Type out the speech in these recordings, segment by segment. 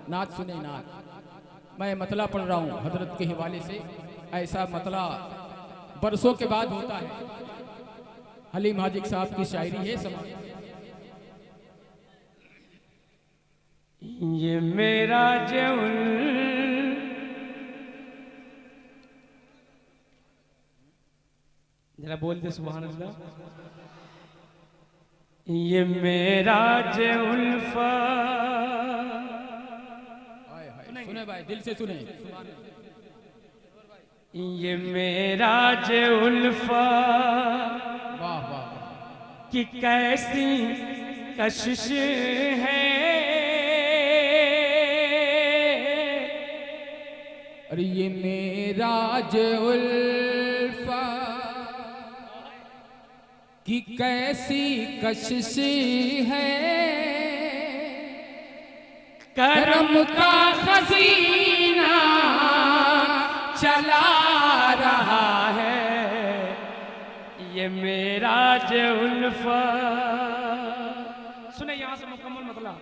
नात सुने नात। मैं मतला पढ़ रहा हूँ हजरत के हवाले से। ऐसा मतला बरसों के बाद होता है। हलीम हाजिक साहब की शायरी है, समा। ये मेरा जउल जरा बोल दे सुभान अल्लाह। ये मेरा उल्फा, सुने भाई दिल से सुने। ये मेरा उल्फा वाह वाह कि कैसी कशिश है। अरे ये मेरा उल्फा कि कैसी कशिश है, करम का खजीना चला रहा है। ये मेरा उल्फा। सुने यहाँ से मुकम्मल मतला,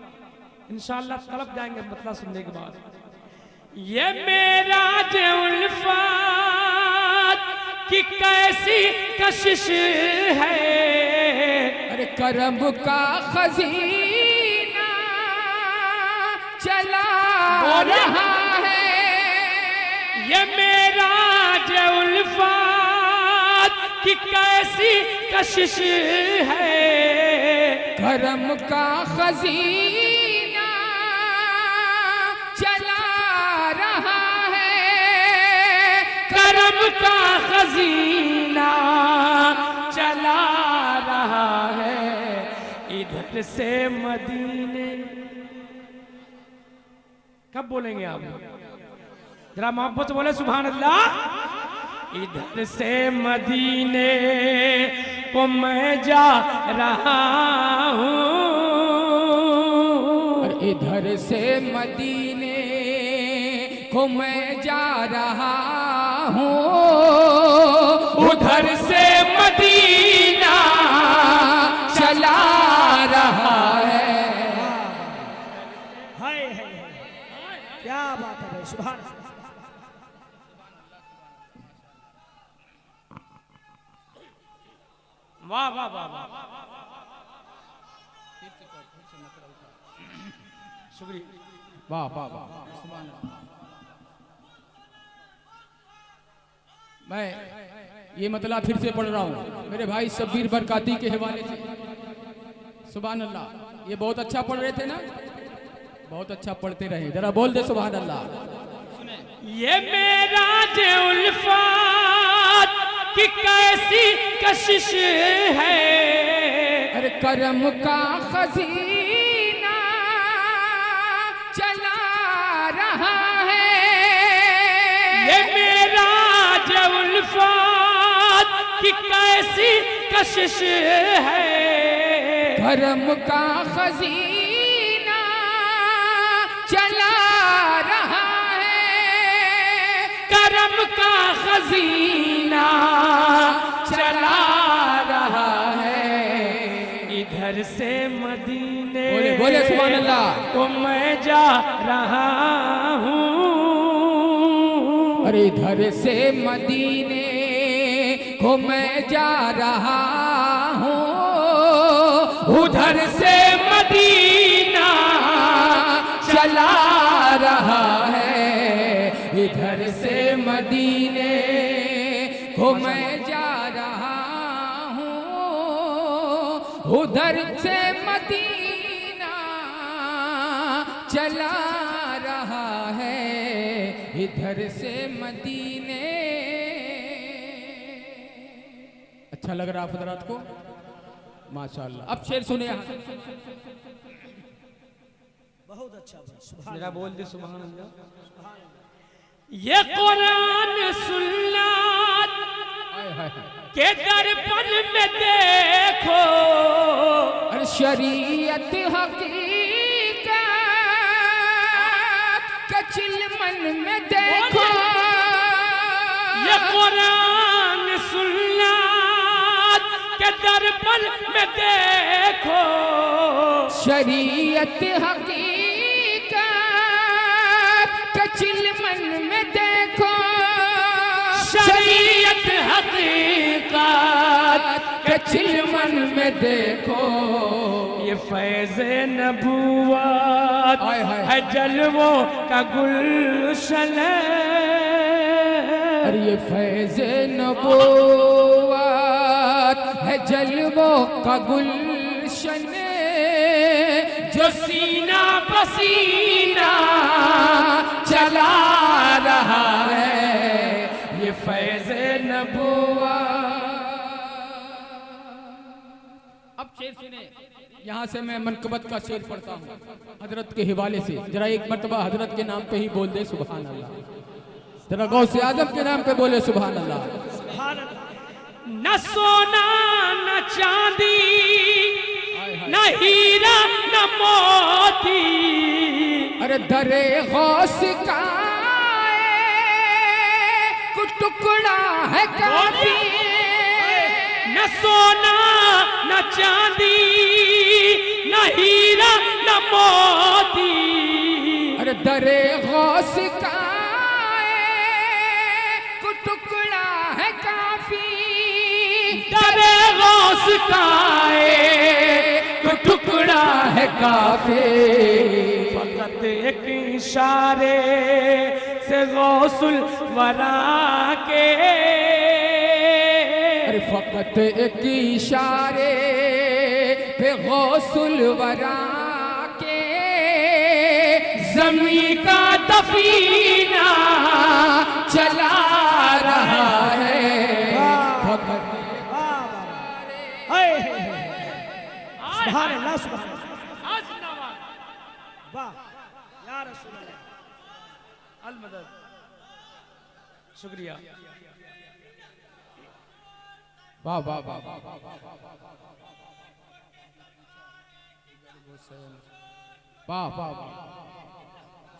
इंशाअल्लाह तड़प जाएंगे मतला सुनने के बाद। ये मेरा उल्फा कि कैसी कशिश है। अरे करम का खजीना चला रहा है। ये मेरा उल्फा कि कैसी कशिश है। करम का खजीना चला रहा है। करम का खजीना चला रहा है। इधर से मदीने। कब बोलेंगे आप? जरा मोहब्बत से बोले सुभान अल्लाह। इधर से मदीने को मैं जा रहा हूँ। इधर से मदीने को मैं जा रहा हूँ। उधर से मदीना चला रहा है। हाय क्या बात है भाई, सुभान। वाह वाह वाह वाह, शुक्रिया। वाह वाह वाह, सुभान अल्लाह। मैं ये मतला फिर से पढ़ रहा हूँ मेरे भाई शब्बीर बरकाती के हवाले से। सुभान अल्लाह। ये बहुत अच्छा पढ़ रहे थे ना, बहुत अच्छा पढ़ते रहे। जरा बोल दे सुभान अल्लाह। ये मेरा उल्फा कि कैसी कशिश है। अरे करम का खजीना चला रहा है। ये मेरा उल्फा कि कैसी कशिश है। करम का खजीना चला रहा है। करम का खजीना चला रहा है। इधर से मदीने बोले बोले सुभान अल्लाह। को मैं जा रहा हूँ। अरे इधर से मदीने को मैं जा रहा हूँ। उधर से मदीना चला रहा है। इधर से मदीने को मैं जा रहा हूँ। उधर से मदीना चला रहा है। इधर से मदीने। अच्छा लग रहा हजरात को? माशाअल्लाह। अब शेर सुने यहाँ। बहुत अच्छा भाई, सुभान। मेरा बोल दे सुभान अल्लाह। ये कुरान सुन्नत के दर्पण में देखो। अरे शरीयत हकीकत के चिलमन में देखो। ये कुरान सुन्नत के दर्पण में देखो। शरीयत हकीकत शरीयत हकीकत के चिलमन में देखो ये फैज़ नबूवत हाय हाय। है जलवों का गुलशन और ये फैज़ नबूवत है जलवों का गुलशन जो सीना पसीना चला रहा है ये फैज़ नबूवत। अब शेर सुने, यहाँ से मैं मनकबत का शेर पढ़ता हूँ हजरत के हवाले से। जरा एक मर्तबा हजरत के नाम पे ही बोल दे सुभान अल्लाह। जरा गौसे आजम के नाम पे बोले सुभान अल्लाह। सुभान अल्लाह। न सोना न चांदी न हीरा न मोती अरे दरे गौस का कुछ टुकड़ा है काफी। न सोना न चांदी न हीरा न मोती अरे दरे गौस का कुछ टुकड़ा है काफी। दरे गौस का टुकड़ा है काफी। फकत एक इशारे से गौसुल वरा के अरे फकत एक इशारे पे गौसुल वरा के जमी का दफीना चला रहा है। फकत सुभान अल्लाह सुभान अल्लाह। वाह या रसूल अल्लाह। अल मदद। शुक्रिया। वाह वाह वाह वाह वाह वाह वाह।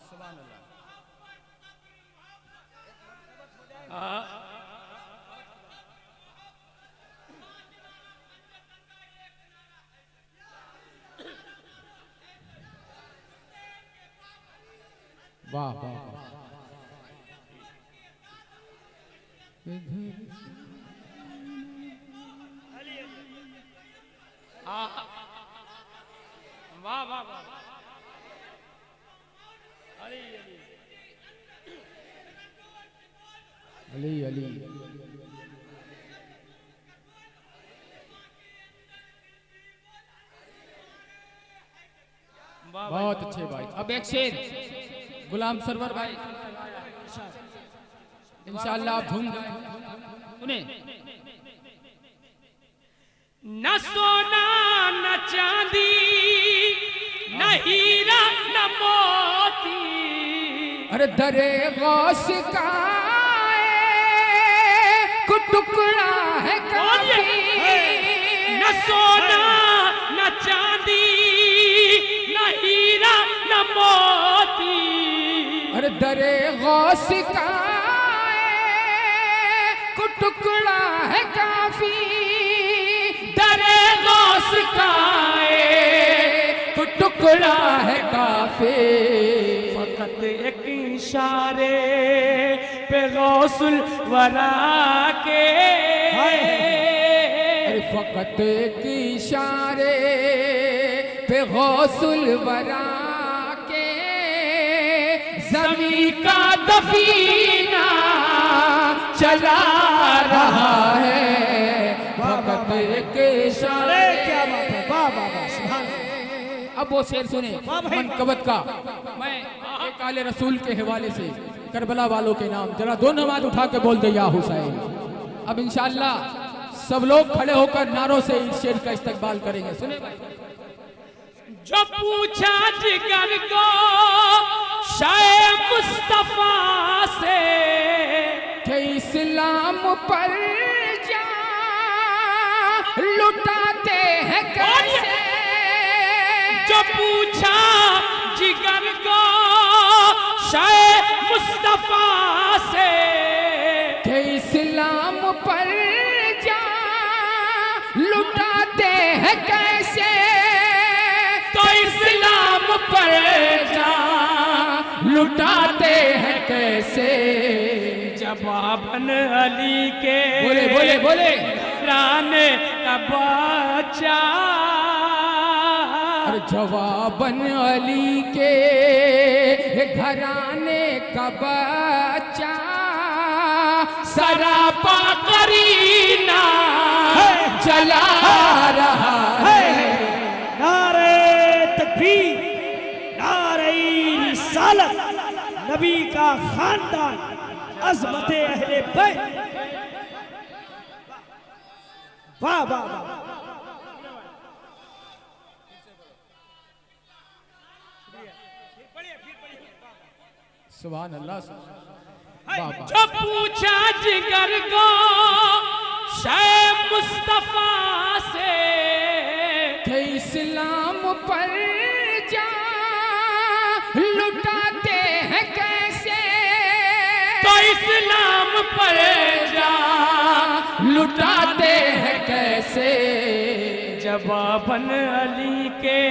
सुभान अल्लाह। वाह वाह वाह वाह वाह। अली अली। बहुत अच्छे भाई। अब एक शेर गुलाम सरवर भाई इंशाअल्लाह आप झूम जाए। सुने। न सोना न चांदी न हीरा न मोती अरे दरे गौस का कुछ टुकड़ा है काफी। न सोना न चांदी न हीरा न मोती अरे दरे गौस का कुछ टुकड़ा है काफी। दरे गौस का कुछ टुकड़ा है काफी। फकत एक इशारे पे गौसुल वरा के अरे फकत एक इशारे पे गौसुल वरा के जमी का दफीना चला रहा है। फकत एक इशारे। क्या बात है। वाह वाह वाह सुभान अल्लाह। अब वो शेर सुने वाह भाई। मनकबत का। मैं एक आले रसूल के हवाले से करबला वालों के नाम जरा दो नमाज उठा के बोल दे या हुसैन। अब इंशाअल्लाह सब लोग खड़े होकर नारों से इस शेर का इस्तकबाल करेंगे। सुने भाई। जो पूछा जिगर को शाय मुस्तफा से कि इस्लाम पर जा लुटाते हैं कैसे। जो पूछा जिगर को शाय मुस्तफा से कि इस्लाम पर जा लुटाते हैं कैसे। तो इस्लाम पर जा लुटाते हैं कैसे। जवाबन अली के बोले बोले बोले घराने का बच्चा, अरे जवाबन अली के घराने का बच्चा, सरापा करीना चला रहा है। नारे तकबीर, नारे रिसालत, नबी का खानदान, अज़मत अहले बैत। वाह वाह वाह। सुभान अल्लाह, वाह वाह। जो पूछा जिगर को शे मुस्तफा से, कि इस्लाम पर जा लुटाते हैं कैसे, तो इस्लाम पर जा लुटाते हैं कैसे। जवाबन अली के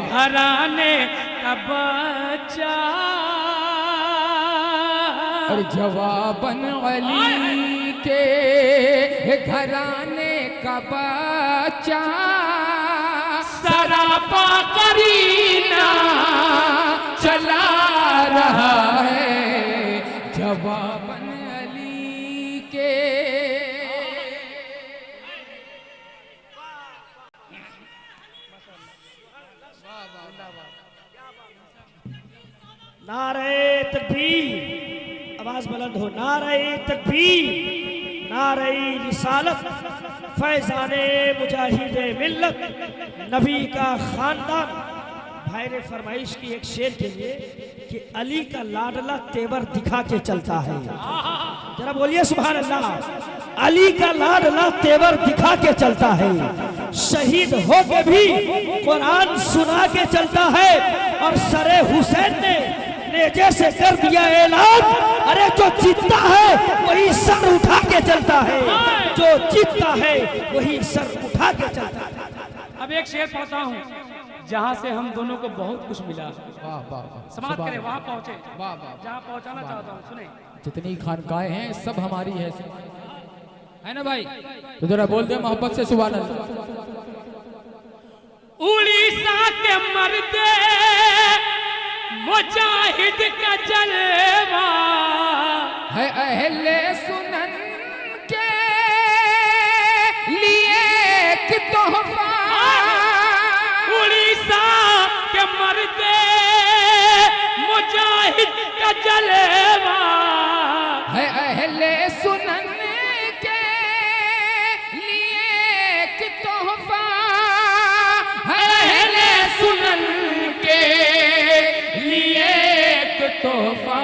घराने का बच्चा, और जवाबन अली के घराने का बच्चा, सरापा करीना चला रहा है। जवाबन अली के नारे तकबीर, आवाज बुलंद हो। नारे तकबीर, नारे रिसालत, फैजाने मुजाहिदे मिल्लत, नबी का खानदान। भाई ने फरमाइश की एक शेर के लिए कि अली का लाडला तेवर दिखा के चलता है। जरा बोलिए सुभान अल्लाह। अली का लाडला तेवर दिखा के चलता है, शहीद हो के भी कुरान सुना के चलता है। और सरे हुसैन ने नेजे से कर दिया ऐलान, अरे जो जीतता है वही सर उठा के चलता है, जो जीतता है वही सर उठा के चलता है। अब एक शेर पढ़ता हूँ जहाँ से हम दोनों को बहुत कुछ मिला। वाह वाह वाह, समाप्त करें, वहाँ पहुँचे वाह वाह। जहाँ पहुँचाना चाहता हूँ। सुने, जितनी खानकाएं हैं सब हमारी है ना भाई? तो जरा बोल दे मोहब्बत से सुभान अल्लाह। उड़ीसा के मर्दे मुजाहिद का जलवा है अहले सुनन के लिए एक तोहफा। उड़ीसा के मर्दे मुजाहिद का जलवा है अहले सुनन के लिए एक तोहफा। है अहले सुनन के लिए एक तोहफा।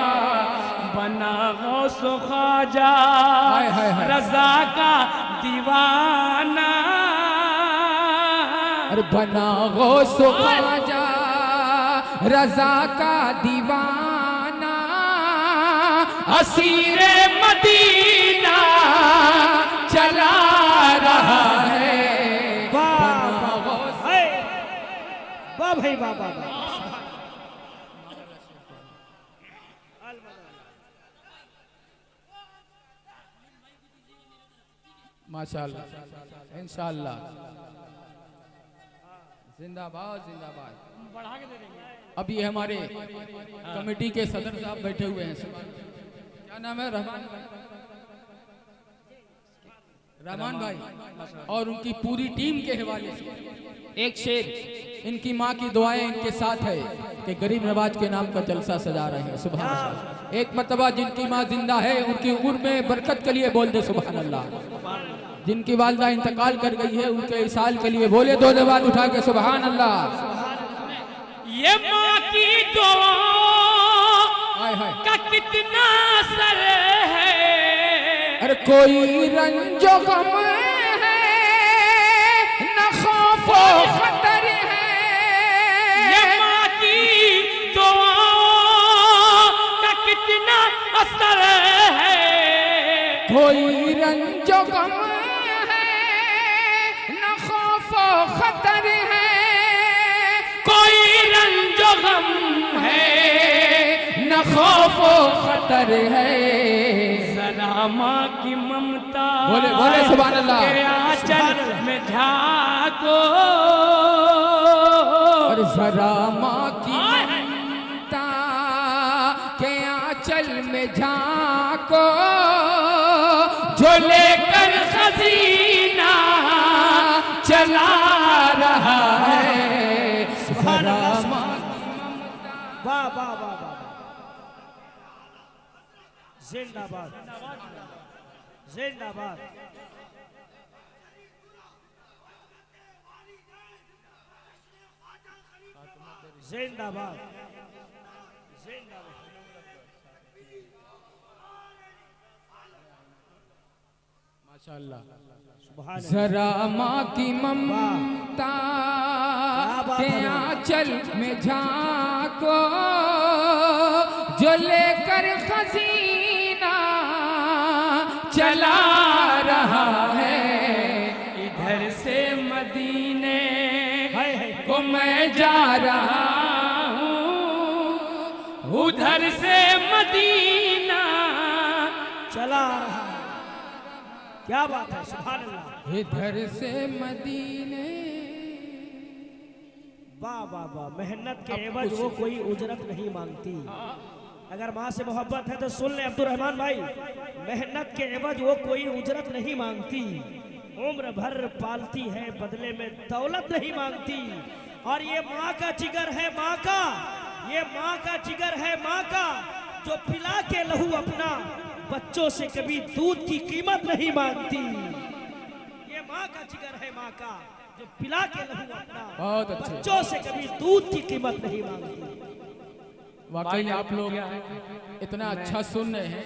बना गौस ख्वाजा हाय हाय हाय। रजा का दीवाना। अरे बना गौस ख्वाजा रजा का दीवाना। असीरे मदीना चला रहा है। वाह वाह भाई, वाह वाह वाह। माशाअल्लाह, इंशाअल्लाह, जिंदाबाद जिंदाबाद। बढ़ा के दे देंगे। अब ये हमारे कमेटी के सदर साहब बैठे हुए हैं। क्या नाम है? रहमान भाई और उनकी पूरी टीम के हवाले से एक शेर। इनकी माँ की दुआएं इनके साथ है कि गरीब नवाज के नाम का जलसा सजा रहे हैं। सुभान अल्लाह। एक मर्तबा जिनकी माँ जिंदा है उनकी उम्र में बरकत के लिए बोल दे सुभान अल्लाह। जिनकी वालदा इंतकाल कर गई है उनके इसाल के लिए बोले दो जवान उठा के सुभान अल्लाह। ये माँ की दुआ का कितना असर है। अरे कोई रंजो गम है न खौफो खतर है। ये माँ की दुआ का कितना असर है। कोई रंजो गम है न खौफो खतर है। कोई रंजो गम है खौफो खतर है। जरा माँ की ममता बोले बोले सुभान अल्लाह। के आंचल में झांको, और जरा माँ की ममता के आंचल में झांको, जो लेकर खजीना चला रहा है। जरा माँ वाह वाह वाह वाह, जिंदाबाद जिंदाबाद। जिंदाबाद जिंदाबाद। माशाअल्लाह। सुभान अल्लाह। जरा माँ की ममता के आंचल में झांको, जो लेकर खजीना चला रहा है। इधर से मदीने को मैं जा रहा हूँ, उधर से मदीना चला रहा है। क्या बात है, सुभान अल्लाह। इधर से मदीने। वाह वाह वाह। मेहनत के एवज वो कोई उजरत नहीं मांगती। अगर माँ से मोहब्बत है तो सुन ले अब्दुल रहमान भाई, मेहनत के एवज वो कोई उजरत नहीं मांगती, उम्र भर पालती है, बदले में दौलत नहीं मांगती। और ये माँ का जिगर है, माँ का, ये माँ का जिगर है, माँ का, जो पिला के लहू अपना बच्चों से कभी दूध की कीमत नहीं मांगती। ये माँ का जिगर है, माँ का, जो पिला के लहू अपना बहुत अच्छे। बच्चों से कभी दूध की कीमत नहीं मांगती। वाकई आप लोग इतना अच्छा सुन रहे हैं।